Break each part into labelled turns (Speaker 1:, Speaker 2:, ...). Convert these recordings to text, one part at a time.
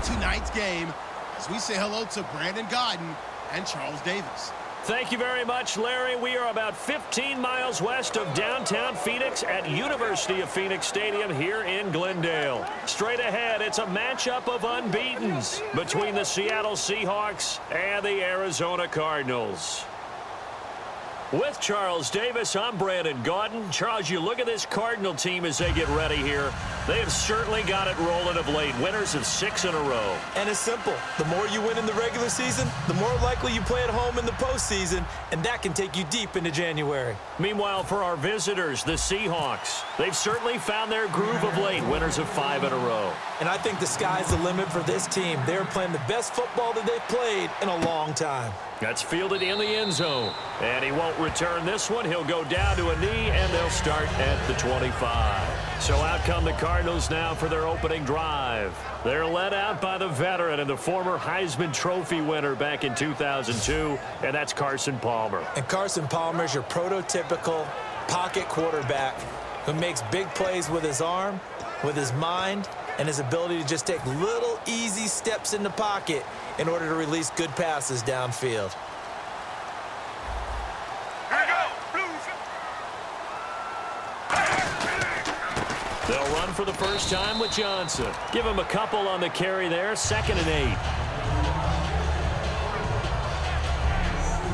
Speaker 1: tonight's game as we say hello to Brandon Gaudin and Charles Davis.
Speaker 2: Thank you very much, Larry. We are about 15 miles west of downtown Phoenix at University of Phoenix Stadium here in Glendale. Straight ahead, it's a matchup of unbeatens between the Seattle Seahawks and the Arizona Cardinals. With Charles Davis, I'm Brandon Gaudin. Charles, you look at this Cardinal team as they get ready here. They have certainly got it rolling of late. Winners of 6 in a row.
Speaker 3: And it's simple. The more you win in the regular season, the more likely you play at home in the postseason, and that can take you deep into January.
Speaker 2: Meanwhile, for our visitors, the Seahawks, they've certainly found their groove of late. Winners of 5 in a row.
Speaker 3: And I think the sky's the limit for this team. They're playing the best football that they've played in a long time.
Speaker 2: That's fielded in the end zone. And he won't return this one. He'll go down to a knee, and they'll start at the 25. So out come the Cardinals now for their opening drive. They're led out by the veteran and the former Heisman Trophy winner back in 2002, and that's Carson Palmer.
Speaker 3: And Carson Palmer is your prototypical pocket quarterback who makes big plays with his arm, with his mind, and his ability to just take little easy steps in the pocket in order to release good passes downfield.
Speaker 2: They'll run for the first time with Johnson. Give him a couple on the carry there, 2nd and 8.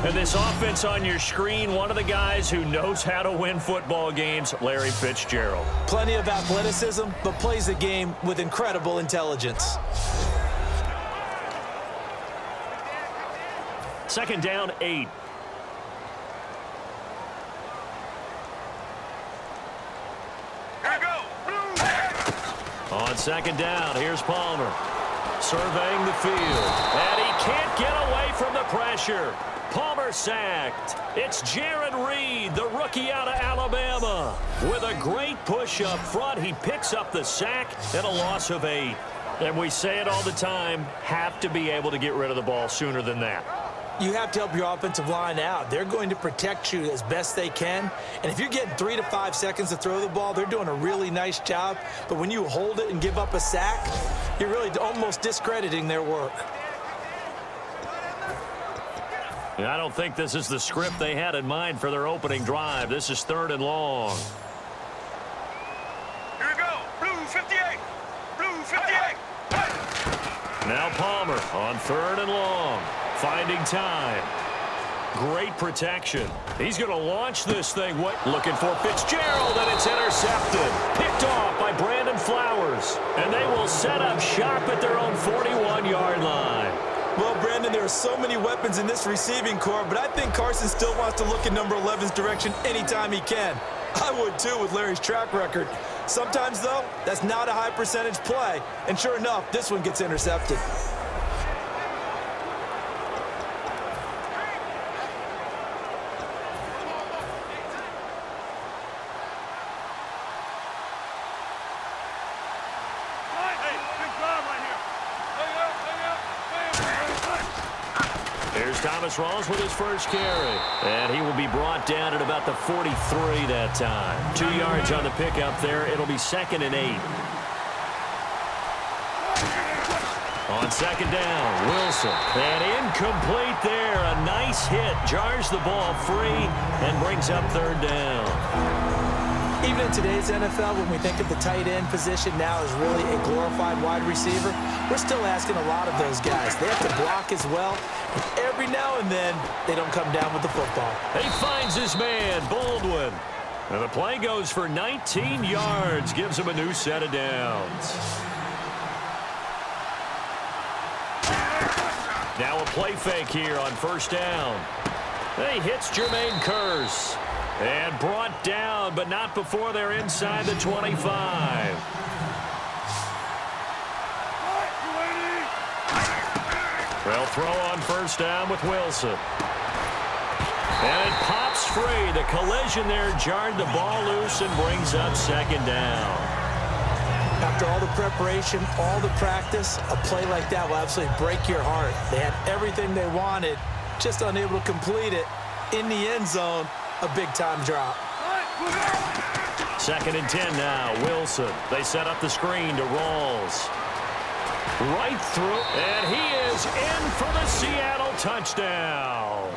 Speaker 2: And this offense on your screen, one of the guys who knows how to win football games, Larry Fitzgerald.
Speaker 3: Plenty of athleticism, but plays the game with incredible intelligence.
Speaker 2: 2nd down, 8. On 2nd down, here's Palmer. Surveying the field. And he can't get away from the pressure. Palmer sacked. It's Jaron Reed, the rookie out of Alabama. With a great push up front, he picks up the sack and a loss of 8. And we say it all the time, have to be able to get rid of the ball sooner than that.
Speaker 3: You have to help your offensive line out. They're going to protect you as best they can. And if you're getting 3 to 5 seconds to throw the ball, they're doing a really nice job. But when you hold it and give up a sack, you're really almost discrediting their work.
Speaker 2: I don't think this is the script they had in mind for their opening drive. This is 3rd and long.
Speaker 4: Here we go. Blue 58. Blue 58.
Speaker 2: Now Palmer on 3rd and long. Finding time. Great protection. He's going to launch this thing. Looking for Fitzgerald, and it's intercepted. Picked off by Brandon Flowers. And they will set up shop at their own 41-yard line.
Speaker 3: Well, Brandon, there are so many weapons in this receiving corps, but I think Carson still wants to look in number 11's direction anytime he can. I would, too, with Larry's track record. Sometimes, though, that's not a high-percentage play. And sure enough, this one gets intercepted.
Speaker 2: Thomas Rawls with his first carry. And he will be brought down at about the 43 that time. 2 yards on the pickup there. It'll be 2nd and 8. On 2nd down, Wilson. And incomplete there. A nice hit. Jars the ball free and brings up 3rd down.
Speaker 3: Even in today's NFL, when we think of the tight end position now as really a glorified wide receiver, we're still asking a lot of those guys. They have to block as well. And every now and then, they don't come down with the football.
Speaker 2: He finds his man, Baldwin. And the play goes for 19 yards. Gives him a new set of downs. Now a play fake here on 1st down. He hits Jermaine Kearse. And brought down, but not before they're inside the 25. They'll throw on 1st down with Wilson. And it pops free. The collision there jarred the ball loose and brings up 2nd down.
Speaker 3: After all the preparation, all the practice, a play like that will absolutely break your heart. They had everything they wanted, just unable to complete it. In the end zone, a big-time drop.
Speaker 2: 2nd and 10 now. Wilson. They set up the screen to Rawls. Right through, and he is in for the Seattle touchdown.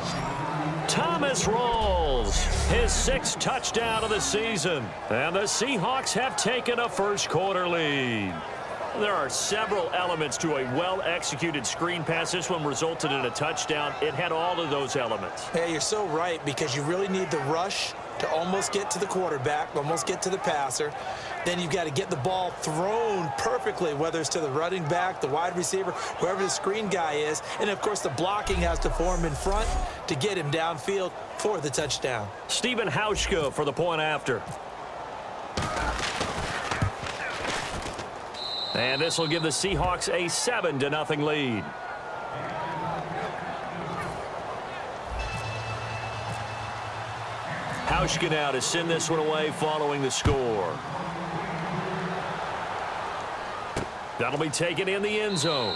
Speaker 2: Thomas rolls his 6th touchdown of the season, and the Seahawks have taken a first-quarter lead. There are several elements to a well-executed screen pass. This one resulted in a touchdown. It had all of those elements.
Speaker 3: Yeah, you're so right, because you really need the rush to almost get to the quarterback, almost get to the passer. Then you've got to get the ball thrown perfectly, whether it's to the running back, the wide receiver, whoever the screen guy is. And, of course, the blocking has to form in front to get him downfield for the touchdown.
Speaker 2: Stephen Hauschka for the point after. And this will give the Seahawks a 7-0 lead. Hauschka now to send this one away following the score. That'll be taken in the end zone.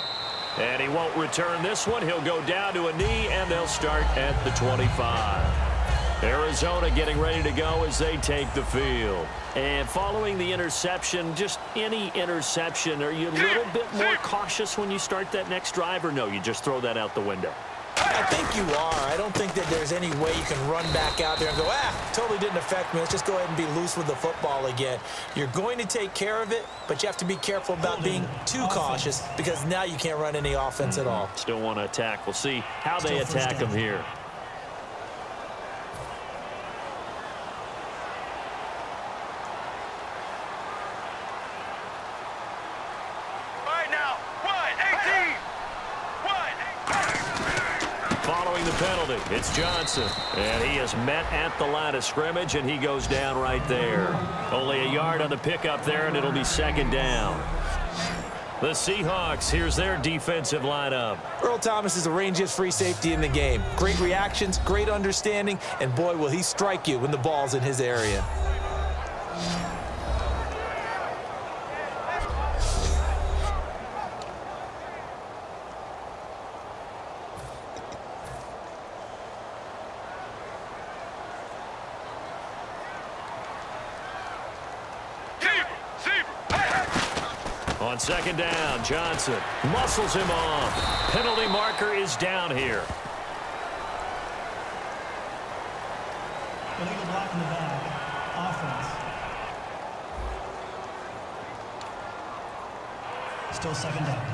Speaker 2: And he won't return this one. He'll go down to a knee, and they'll start at the 25. Arizona getting ready to go as they take the field. And following the interception, just any interception, are you a little bit more cautious when you start that next drive, or no, you just throw that out the window?
Speaker 3: I think you are. I don't think that there's any way you can run back out there and go, totally didn't affect me. Let's just go ahead and be loose with the football again. You're going to take care of it, but you have to be careful about being too cautious, because now you can't run any offense at all.
Speaker 2: Still want to attack. We'll see how they attack him here. Following the penalty, it's Johnson. And he is met at the line of scrimmage, and he goes down right there. Only a yard on the pickup there, and it'll be 2nd down. The Seahawks, here's their defensive lineup.
Speaker 3: Earl Thomas is the rangiest free safety in the game. Great reactions, great understanding, and boy, will he strike you when the ball's in his area.
Speaker 2: On 2nd down, Johnson muscles him off. Penalty marker is down here.
Speaker 5: Illegal block in the back. Offense. Still 2nd down.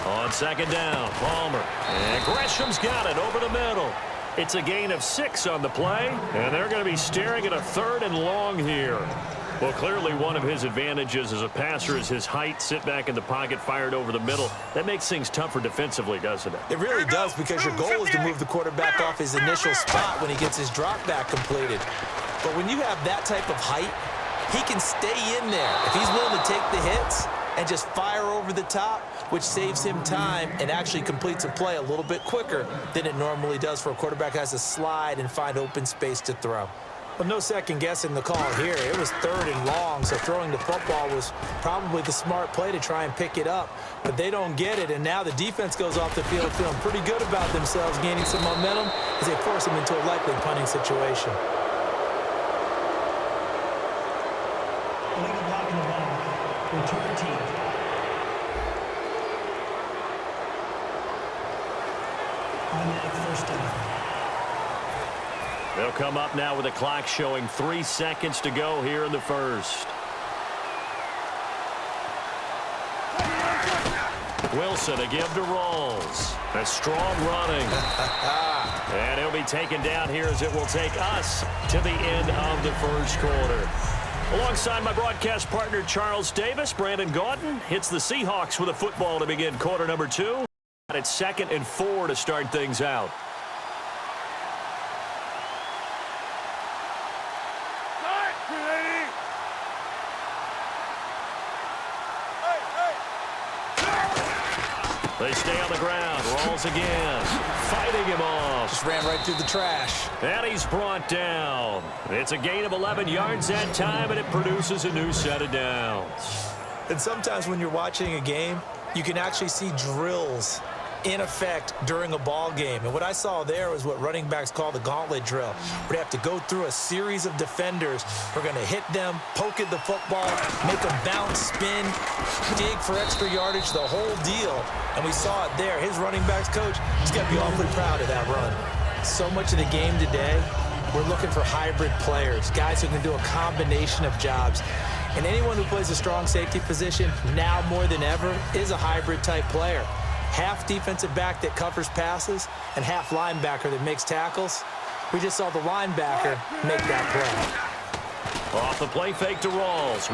Speaker 2: On 2nd down, Palmer. And Gresham's got it over the middle. It's a gain of 6 on the play, and they're going to be staring at a 3rd and long here. Well, clearly one of his advantages as a passer is his height. Sit back in the pocket, fired over the middle. That makes things tougher defensively, doesn't it?
Speaker 3: It really does, because your goal is to move the quarterback off his initial spot when he gets his drop back completed. But when you have that type of height, he can stay in there. If he's willing to take the hits and just fire over the top, which saves him time and actually completes a play a little bit quicker than it normally does for a quarterback who has to slide and find open space to throw. Well, no second guessing the call here. It was 3rd and long, so throwing the football was probably the smart play to try and pick it up. But they don't get it, and now the defense goes off the field feeling pretty good about themselves, gaining some momentum as they force them into a likely punting situation.
Speaker 5: Illegal block in the back. Return team. Automatic 1st down.
Speaker 2: They'll come up now with a clock showing 3 seconds to go here in the 1st. Wilson to give to Rawls. A strong running. And he'll be taken down here as it will take us to the end of the 1st quarter. Alongside my broadcast partner, Charles Davis, Brandon Gaudin hits the Seahawks with a football to begin quarter number 2. It's 2nd and 4 to start things out. They stay on the ground. Rawls again. Fighting him off.
Speaker 3: Just ran right through the trash.
Speaker 2: And he's brought down. It's a gain of 11 yards that time, and it produces a new set of downs.
Speaker 3: And sometimes when you're watching a game, you can actually see drills in effect during a ball game. And what I saw there was what running backs call the gauntlet drill, where they have to go through a series of defenders who are going to hit them, poke at the football, make them bounce, spin, dig for extra yardage, the whole deal. And we saw it there. His running backs coach, he's got to be awfully proud of that run. So much of the game today, we're looking for hybrid players, guys who can do a combination of jobs. And anyone who plays a strong safety position, now more than ever, is a hybrid type player. Half defensive back that covers passes and half linebacker that makes tackles. We just saw the linebacker make that play.
Speaker 2: Off the play fake to Rawls.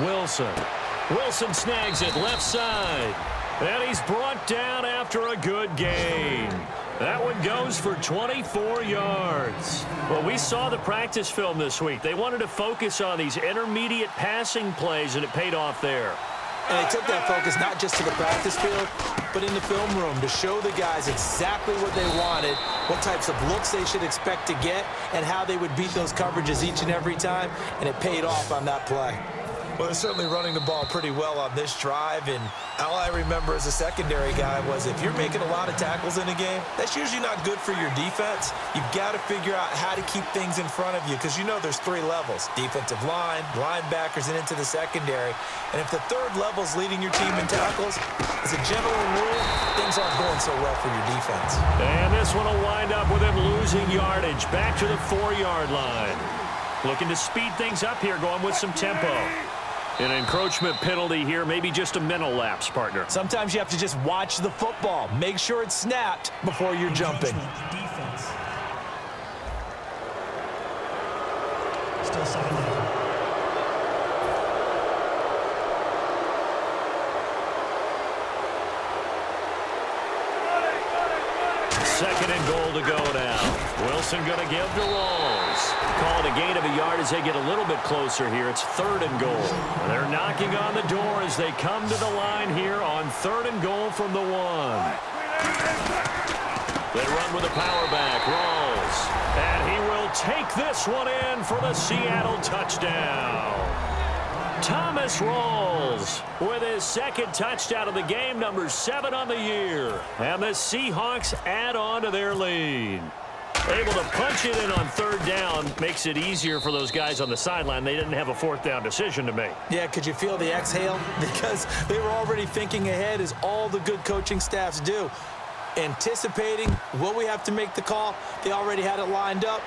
Speaker 2: Wilson snags it left side. And he's brought down after a good gain. That one goes for 24 yards. Well, we saw the practice film this week. They wanted to focus on these intermediate passing plays, and it paid off there.
Speaker 3: And they took that focus not just to the practice field, but in the film room to show the guys exactly what they wanted, what types of looks they should expect to get, and how they would beat those coverages each and every time, and it paid off on that play. Well, they're certainly running the ball pretty well on this drive, and all I remember as a secondary guy was if you're making a lot of tackles in a game, that's usually not good for your defense. You've got to figure out how to keep things in front of you because you know there's three levels, defensive line, linebackers, and into the secondary. And if the third level's leading your team in tackles, as a general rule, things aren't going so well for your defense.
Speaker 2: And this one will wind up with him losing yardage back to the 4-yard line. Looking to speed things up here, going with some tempo. An encroachment penalty here, maybe just a mental lapse, partner.
Speaker 3: Sometimes you have to just watch the football. Make sure it's snapped before you're jumping.
Speaker 5: Defense. Still second down.
Speaker 2: Second and goal to go now. Wilson going to give to Rawls. Call it a gain of a yard as they get a little bit closer here. It's third and goal. They're knocking on the door as they come to the line here on third and goal from the 1. They run with a power back. Rawls. And he will take this one in for the Seattle touchdown. Thomas Rawls with his second touchdown of the game, number 7 on the year. And the Seahawks add on to their lead. Able to punch it in on third down makes it easier for those guys on the sideline. They didn't have a fourth down decision to make.
Speaker 3: Yeah, could you feel the exhale? Because they were already thinking ahead as all the good coaching staffs do. Anticipating, will we have to make the call? They already had it lined up.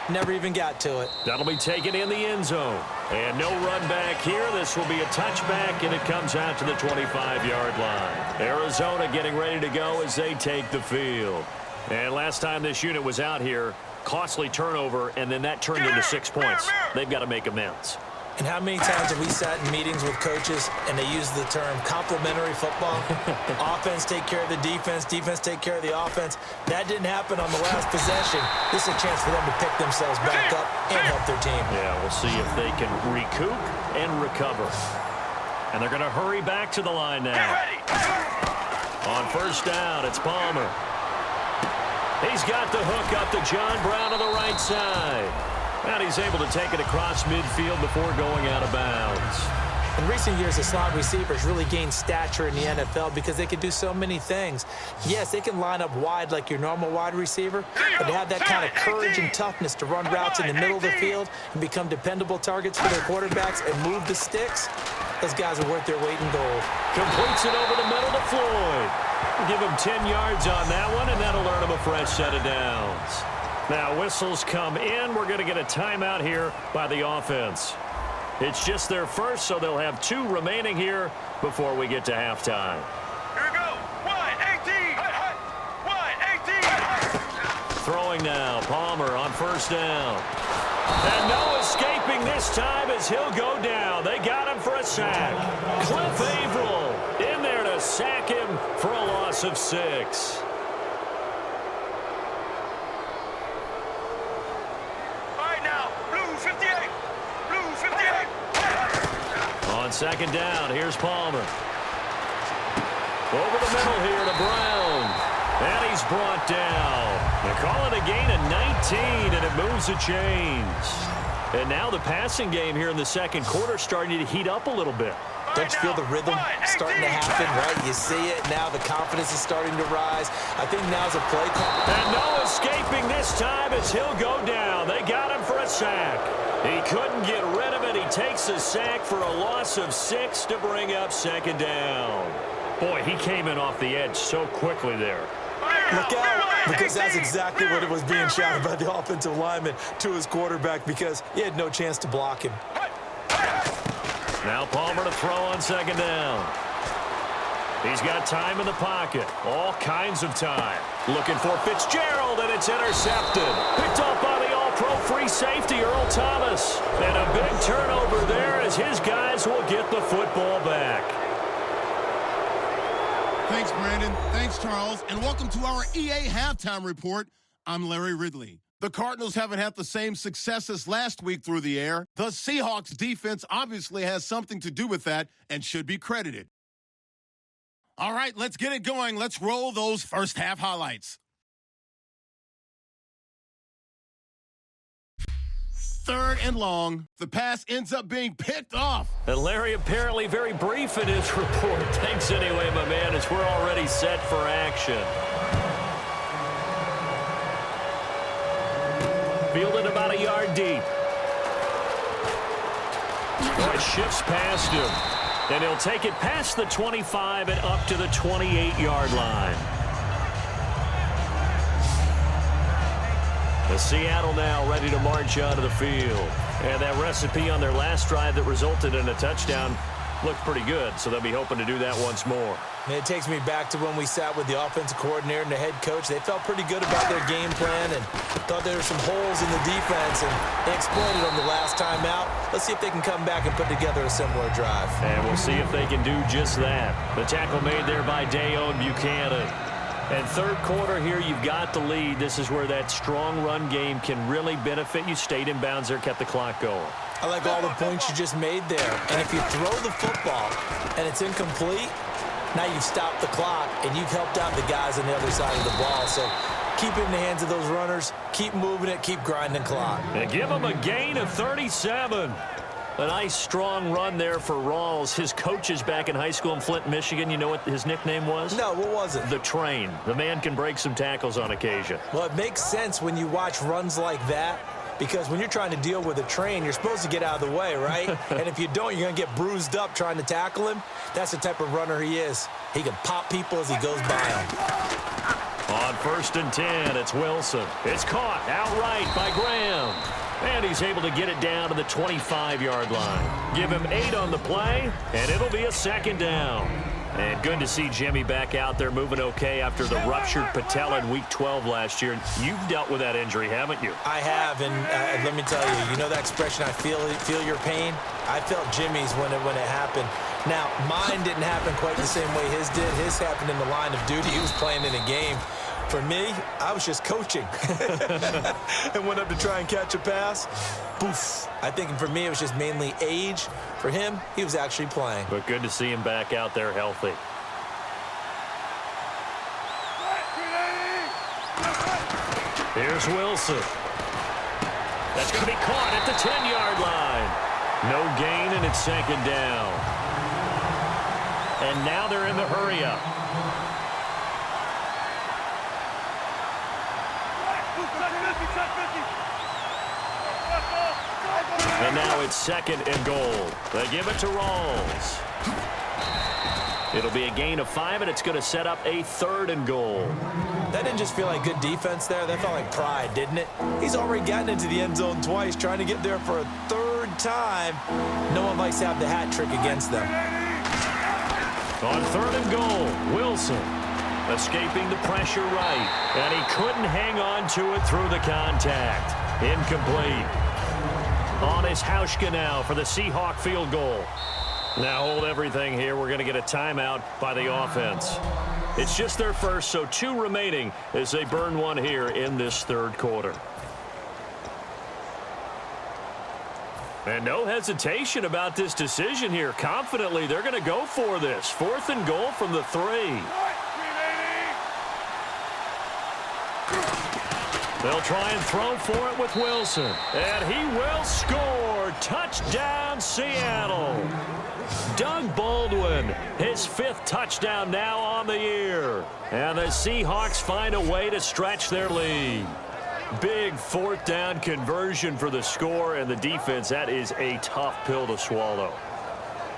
Speaker 3: Never even got to it.
Speaker 2: That'll be taken in the end zone. And no run back here. This will be a touchback, and it comes out to the 25-yard line. Arizona getting ready to go as they take the field. And last time this unit was out here, costly turnover, and then that turned into 6 points. They've got to make amends.
Speaker 3: And how many times have we sat in meetings with coaches and they use the term complementary football? Offense take care of the defense, defense take care of the offense. That didn't happen on the last possession. This is a chance for them to pick themselves back up and help their team.
Speaker 2: Yeah, we'll see if they can recoup and recover. And they're going to hurry back to the line now. On first down, it's Palmer. He's got the hook up to John Brown on the right side. And he's able to take it across midfield before going out of bounds.
Speaker 3: In recent years, the slot receivers really gained stature in the NFL because they can do so many things. Yes, they can line up wide like your normal wide receiver, but they have that kind of courage and toughness to run routes in the middle of the field and become dependable targets for their quarterbacks and move the sticks. Those guys are worth their weight in gold.
Speaker 2: Completes it over the middle to Floyd. Give him 10 yards on that one, and that'll earn him a fresh set of downs. Now whistles come in. We're going to get a timeout here by the offense. It's just their first, so they'll have 2 remaining here before we get to halftime.
Speaker 4: Here we go. Wide 18. Wide 18.
Speaker 2: Throwing now. Palmer on first down. And no escaping this time as he'll go down. They got him for a sack. Cliff Averill in there to sack him for a loss of 6. On second down, here's Palmer. Over the middle here to Brown. And he's brought down. They call it a gain of 19, and it moves the chains. And now the passing game here in the second quarter starting to heat up a little bit.
Speaker 3: Don't you feel the rhythm starting to happen, right? You see it now. The confidence is starting to rise. I think now's a play call.
Speaker 2: And no escaping this time as he'll go down. They got him for a sack. He couldn't get rid of it. He takes a sack for a loss of 6 to bring up second down. Boy, he came in off the edge so quickly there.
Speaker 3: Look out, because that's exactly what it was being shouted by the offensive lineman to his quarterback because he had no chance to block him.
Speaker 2: Now Palmer to throw on second down. He's got time in the pocket. All kinds of time. Looking for Fitzgerald, and it's intercepted. Picked off by the all-pro free safety, Earl Thomas. And a big turnover there as his guys will get the football back.
Speaker 1: Thanks, Brandon. Thanks, Charles. And welcome to our EA Halftime Report. I'm Larry Ridley. The Cardinals haven't had the same success as last week through the air. The Seahawks defense obviously has something to do with that and should be credited. All right, let's get it going. Let's roll those first half highlights. Third and long. The pass ends up being picked off.
Speaker 2: And Larry apparently very brief in his report. Thanks anyway, my man, as we're already set for action. Fielded about a yard deep. Boy, shifts past him. And he'll take it past the 25 and up to the 28-yard line. The Seattle now ready to march onto the field. And that recipe on their last drive that resulted in a touchdown looked pretty good, so they'll be hoping to do that once more.
Speaker 3: And it takes me back to when we sat with the offensive coordinator and the head coach. They felt pretty good about their game plan and thought there were some holes in the defense, and they exploited them the last time out. Let's see if they can come back and put together a similar drive.
Speaker 2: And we'll see if they can do just that. The tackle made there by Dayon Buchanan. And third quarter here, you've got the lead. This is where that strong run game can really benefit you. Stayed in bounds there, kept the clock going.
Speaker 3: I like all the points you just made there. And if you throw the football and it's incomplete, now you've stopped the clock and you've helped out the guys on the other side of the ball. So keep it in the hands of those runners. Keep moving it. Keep grinding clock.
Speaker 2: And give them a gain of 37. A nice, strong run there for Rawls. His coach is back in high school in Flint, Michigan. You know what his nickname was?
Speaker 3: No, what was it?
Speaker 2: The Train. The man can break some tackles on occasion.
Speaker 3: Well, it makes sense when you watch runs like that, because when you're trying to deal with a train, you're supposed to get out of the way, right? And if you don't, you're going to get bruised up trying to tackle him. That's the type of runner he is. He can pop people as he goes by them.
Speaker 2: On 1st and 10, it's Wilson. It's caught outright by Graham. And he's able to get it down to the 25-yard line. Give him 8 on the play, and it'll be a second down. And good to see Jimmy back out there moving okay after the ruptured patella in Week 12 last year. You've dealt with that injury, haven't you?
Speaker 3: I have, and let me tell you, you know that expression, I feel your pain? I felt Jimmy's when it happened. Now, mine didn't happen quite the same way his did. His happened in the line of duty. He was playing in a game. For me, I was just coaching and went up to try and catch a pass. Poof. I think for me, it was just mainly age. For him, he was actually playing.
Speaker 2: But good to see him back out there healthy. Here's Wilson. That's going to be caught at the 10-yard line. No gain, and it's second down. And now they're in the hurry-up. And now it's 2nd and goal. They give it to Rawls. It'll be a gain of 5, and it's going to set up a 3rd and goal.
Speaker 3: That didn't just feel like good defense there. That felt like pride, didn't it? He's already gotten into the end zone twice, trying to get there for a 3rd time. No one likes to have the hat trick against them.
Speaker 2: On 3rd and goal, Wilson escaping the pressure right. And he couldn't hang on to it through the contact. Incomplete. On his Hauschka now for the Seahawk field goal. Now hold everything here. We're going to get a timeout by the offense. It's just their first, so 2 remaining as they burn one here in this 3rd quarter. And no hesitation about this decision here. Confidently, they're going to go for this. 4th and goal from the 3. They'll try and throw for it with Wilson. And he will score. Touchdown, Seattle. Doug Baldwin, his 5th touchdown now on the year. And the Seahawks find a way to stretch their lead. Big 4th down conversion for the score, and the defense, that is a tough pill to swallow.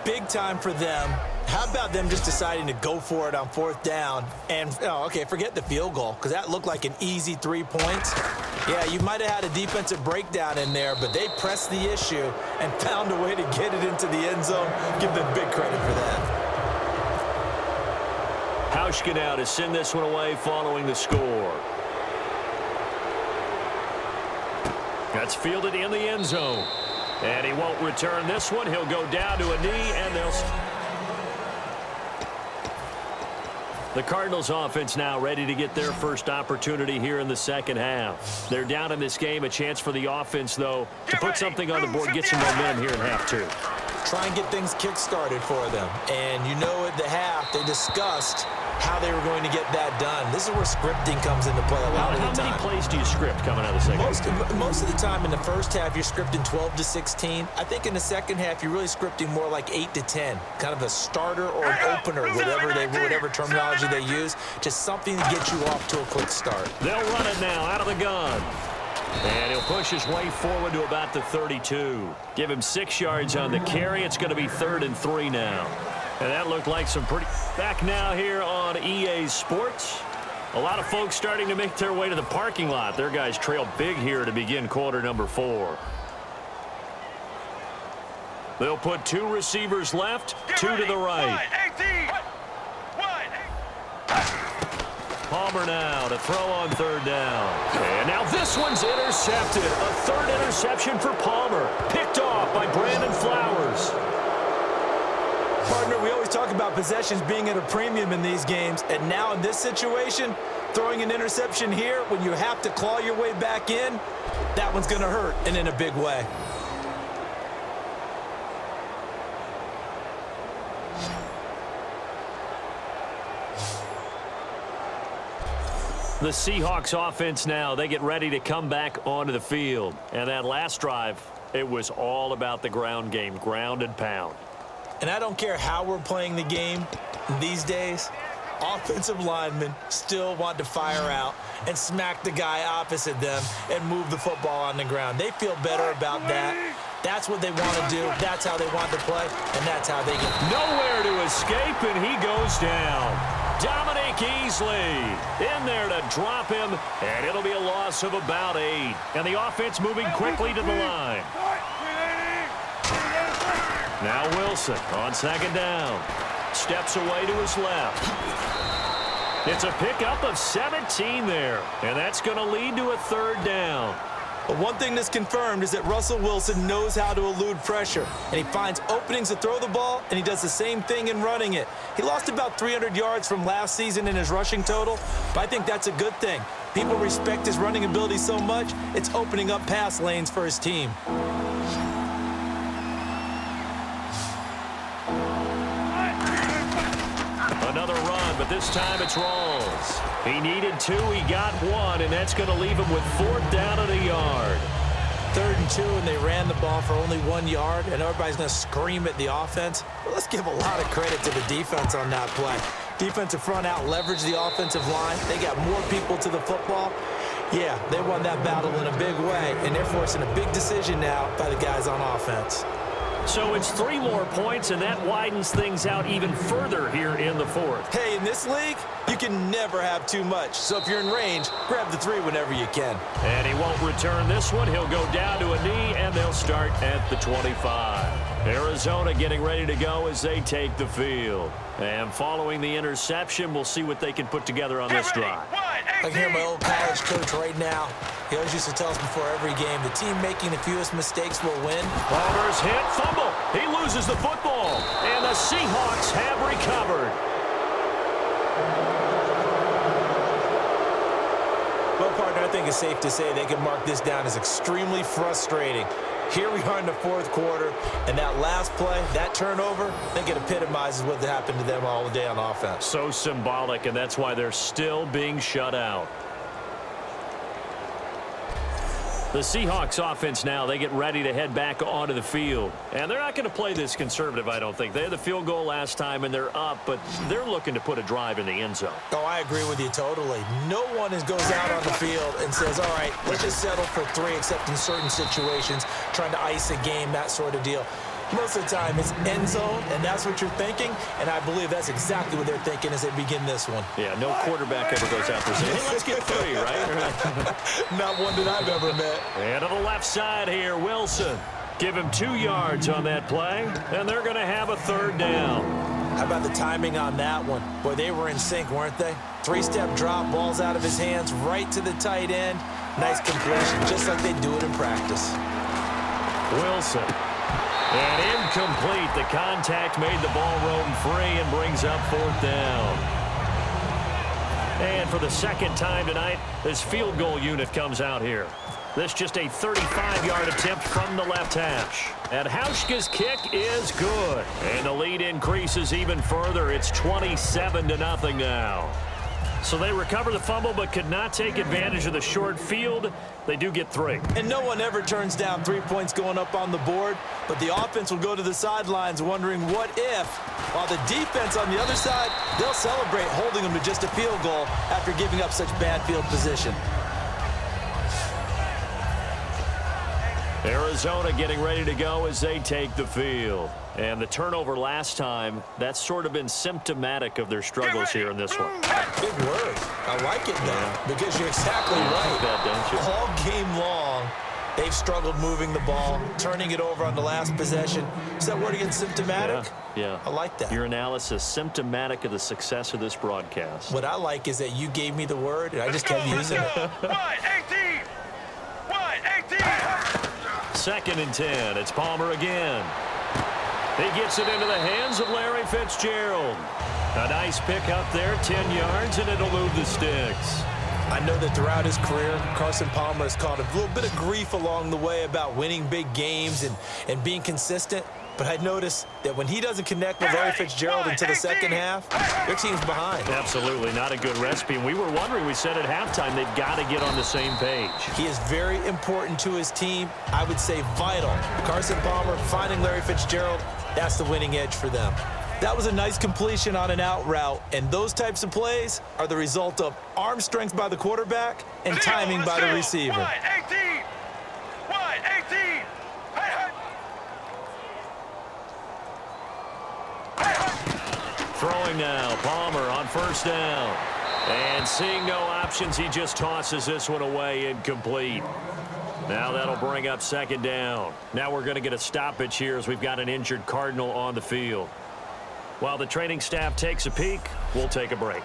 Speaker 3: Big time for them. How about them just deciding to go for it on 4th down? And, okay, forget the field goal, because that looked like an easy 3 points. Yeah, you might have had a defensive breakdown in there, but they pressed the issue and found a way to get it into the end zone. Give them big credit for that.
Speaker 2: Hauschka now to send this one away following the score. That's fielded in the end zone. And he won't return this one. He'll go down to a knee, and the Cardinals offense now ready to get their first opportunity here in the second half. They're down in this game. A chance for the offense, though, to put something on the board, get some momentum here in half 2.
Speaker 3: Try and get things kick-started for them. And you know at the half, they discussed how they were going to get that done. This is where scripting comes into play a lot of the time.
Speaker 2: How many plays do you script coming out of the second half?
Speaker 3: Most of the time in the first half, you're scripting 12 to 16. I think in the second half, you're really scripting more like 8 to 10. Kind of a starter or an opener, whatever terminology they use. Just something to get you off to a quick start.
Speaker 2: They'll run it now out of the gun. And he'll push his way forward to about the 32. Give him 6 yards on the carry. It's going to be 3rd and 3 now. And that looked like some pretty... Back now here on EA Sports. A lot of folks starting to make their way to the parking lot. Their guys trail big here to begin quarter number 4. They'll put 2 receivers left, 2 to the right. Palmer now to throw on 3rd down. And now this one's intercepted. A 3rd interception for Palmer. Picked off by Brandon Flowers.
Speaker 3: Partner, we always talk about possessions being at a premium in these games, and now in this situation, throwing an interception here when you have to claw your way back in, that one's going to hurt, and in a big way.
Speaker 2: The Seahawks offense now, they get ready to come back onto the field. And that last drive, it was all about the ground game, ground and pound.
Speaker 3: And I don't care how we're playing the game these days, offensive linemen still want to fire out and smack the guy opposite them and move the football on the ground. They feel better about that. That's what they want to do. That's how they want to play, and that's how they get.
Speaker 2: Nowhere to escape, and he goes down. Dominic Easley in there to drop him, and it'll be a loss of about 8. And the offense moving quickly to the line. Now Wilson on 2nd down. Steps away to his left. It's a pickup of 17 there, and that's going to lead to a 3rd down.
Speaker 3: But one thing that's confirmed is that Russell Wilson knows how to elude pressure, and he finds openings to throw the ball, and he does the same thing in running it. He lost about 300 yards from last season in his rushing total, but I think that's a good thing. People respect his running ability so much, it's opening up pass lanes for his team.
Speaker 2: Another run, but this time it's Rawls. He needed 2, he got 1, and that's going to leave him with 4th down at a yard.
Speaker 3: 3rd and 2, and they ran the ball for only 1 yard, and everybody's going to scream at the offense. Well, let's give a lot of credit to the defense on that play. Defensive front out leveraged the offensive line. They got more people to the football. Yeah, they won that battle in a big way, and they're forcing a big decision now by the guys on offense.
Speaker 2: So it's 3 more points, and that widens things out even further here in the 4th.
Speaker 3: Hey, in this league, you can never have too much. So if you're in range, grab the 3 whenever you can.
Speaker 2: And he won't return this one. He'll go down to a knee, and they'll start at the 25. Arizona getting ready to go as they take the field. And following the interception, we'll see what they can put together on this drive.
Speaker 3: I can hear my old college coach right now. He always used to tell us before every game, the team making the fewest mistakes will win.
Speaker 2: Palmer's hit, fumble. He loses the football, and the Seahawks have recovered.
Speaker 3: Well, partner, I think it's safe to say they can mark this down as extremely frustrating. Here we are in the 4th quarter, and that last play, that turnover, I think it epitomizes what happened to them all day on offense.
Speaker 2: So symbolic, and that's why they're still being shut out. The Seahawks offense now, they get ready to head back onto the field. And they're not going to play this conservative, I don't think. They had the field goal last time, and they're up, but they're looking to put a drive in the end zone.
Speaker 3: Oh, I agree with you totally. No one goes out on the field and says, all right, let's just settle for 3, except in certain situations, trying to ice a game, that sort of deal. Most of the time, it's end zone, and that's what you're thinking, and I believe that's exactly what they're thinking as they begin this one.
Speaker 2: Yeah, no quarterback ever goes out there saying, hey, let's get 3, right?
Speaker 3: Not one that I've ever met.
Speaker 2: And to the left side here, Wilson. Give him 2 yards on that play, and they're going to have a 3rd down.
Speaker 3: How about the timing on that one? Boy, they were in sync, weren't they? 3-step drop, balls out of his hands, right to the tight end. Nice completion, just like they do it in practice.
Speaker 2: Wilson. And incomplete. The contact made the ball roam free and brings up 4th down. And for the 2nd time tonight, this field goal unit comes out here. This just a 35-yard attempt from the left hash. And Hauschka's kick is good. And the lead increases even further. It's 27-0 now. So they recover the fumble but could not take advantage of the short field. They do get 3.
Speaker 3: And no one ever turns down 3 points going up on the board, but the offense will go to the sidelines wondering what if, while the defense on the other side, they'll celebrate holding them to just a field goal after giving up such bad field position.
Speaker 2: Arizona getting ready to go as they take the field. And the turnover last time, that's sort of been symptomatic of their struggles here in this one.
Speaker 3: Big word. I like it, though, because you're exactly right.
Speaker 2: That, don't you?
Speaker 3: All game long, they've struggled moving the ball, turning it over on the last possession. Is that word again, symptomatic?
Speaker 2: Yeah.
Speaker 3: I like that.
Speaker 2: Your analysis, symptomatic of the success of this broadcast.
Speaker 3: What I like is that you gave me the word, and I just kept using it.
Speaker 4: Wide 18. Wide 18.
Speaker 2: 2nd and 10. It's Palmer again. He gets it into the hands of Larry Fitzgerald. A nice pick up there, 10 yards, and it'll move the sticks.
Speaker 3: I know that throughout his career, Carson Palmer has caught a little bit of grief along the way about winning big games and being consistent. But I noticed that when he doesn't connect with Larry Fitzgerald until the 2nd half, their team's behind.
Speaker 2: Absolutely, not a good recipe. And we were wondering, we said at halftime, they've got to get on the same page.
Speaker 3: He is very important to his team. I would say vital. Carson Palmer finding Larry Fitzgerald, that's the winning edge for them. That was a nice completion on an out route, and those types of plays are the result of arm strength by the quarterback and timing by the receiver.
Speaker 4: Wide 18. Wide 18.
Speaker 2: Throwing now, Palmer on 1st down. And seeing no options, he just tosses this one away, incomplete. Now that'll bring up 2nd down. Now we're going to get a stoppage here as we've got an injured Cardinal on the field. While the training staff takes a peek, we'll take a break.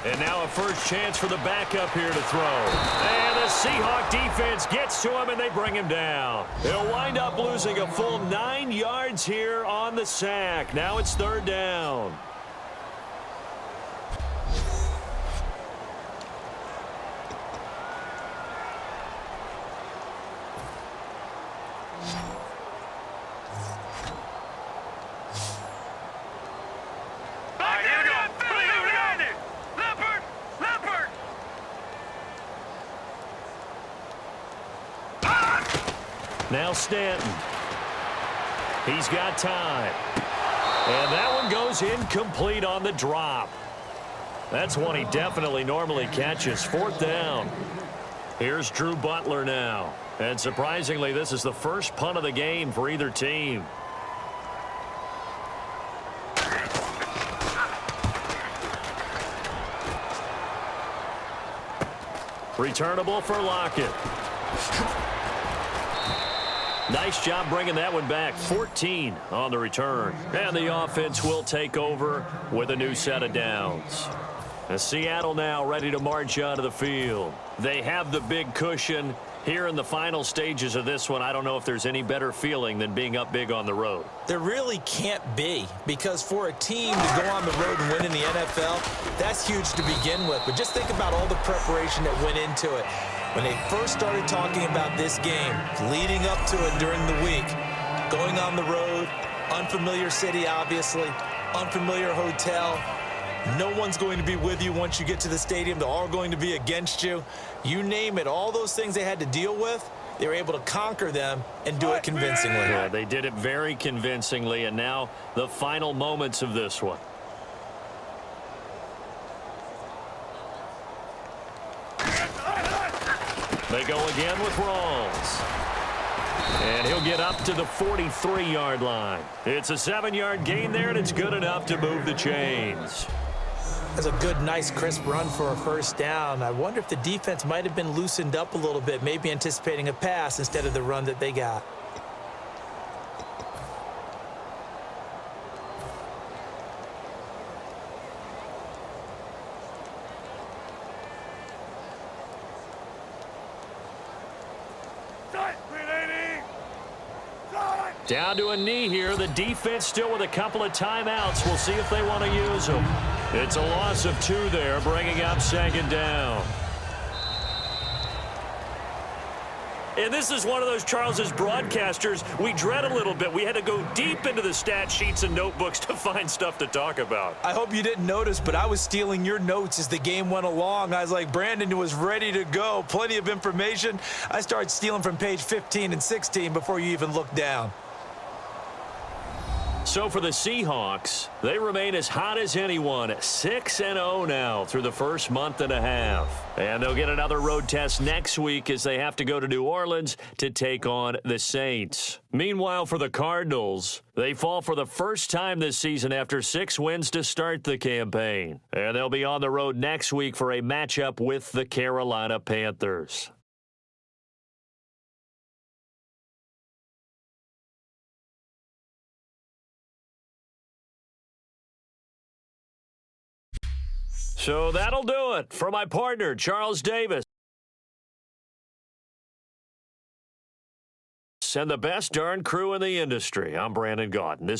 Speaker 2: And now a first chance for the backup here to throw. And the Seahawk defense gets to him, and they bring him down. He'll wind up losing a full 9 yards here on the sack. Now it's 3rd down. Now Stanton. He's got time. And that one goes incomplete on the drop. That's one he definitely normally catches. 4th down. Here's Drew Butler now. And surprisingly, this is the first punt of the game for either team. Returnable for Lockett. Nice job bringing that one back. 14 on the return. And the offense will take over with a new set of downs. And Seattle now ready to march onto the field. They have the big cushion. Here in the final stages of this one, I don't know if there's any better feeling than being up big on the road.
Speaker 3: There really can't be, because for a team to go on the road and win in the NFL, that's huge to begin with. But just think about all the preparation that went into it. When they first started talking about this game, leading up to it during the week, going on the road, unfamiliar city, obviously, unfamiliar hotel, no one's going to be with you once you get to the stadium. They're all going to be against you. You name it, all those things they had to deal with, they were able to conquer them and do it convincingly.
Speaker 2: Yeah, they did it very convincingly, and now the final moments of this one. They go again with Rawls. And he'll get up to the 43-yard line. It's a 7-yard gain there, and it's good enough to move the chains.
Speaker 3: That's a good, nice, crisp run for a first down. I wonder if the defense might have been loosened up a little bit, maybe anticipating a pass instead of the run that they got.
Speaker 2: Down to a knee here. The defense still with a couple of timeouts. We'll see if they want to use them. It's a loss of 2 there, bringing up 2nd down. And this is one of those, Charles, as broadcasters, we dread a little bit. We had to go deep into the stat sheets and notebooks to find stuff to talk about.
Speaker 3: I hope you didn't notice, but I was stealing your notes as the game went along. I was like, Brandon was ready to go. Plenty of information. I started stealing from page 15 and 16 before you even looked down.
Speaker 2: So for the Seahawks, they remain as hot as anyone, 6-0 now through the first month and a half. And they'll get another road test next week as they have to go to New Orleans to take on the Saints. Meanwhile, for the Cardinals, they fall for the first time this season after 6 wins to start the campaign. And they'll be on the road next week for a matchup with the Carolina Panthers. So that'll do it for my partner, Charles Davis. And the best darn crew in the industry. I'm Brandon Gaudin. This is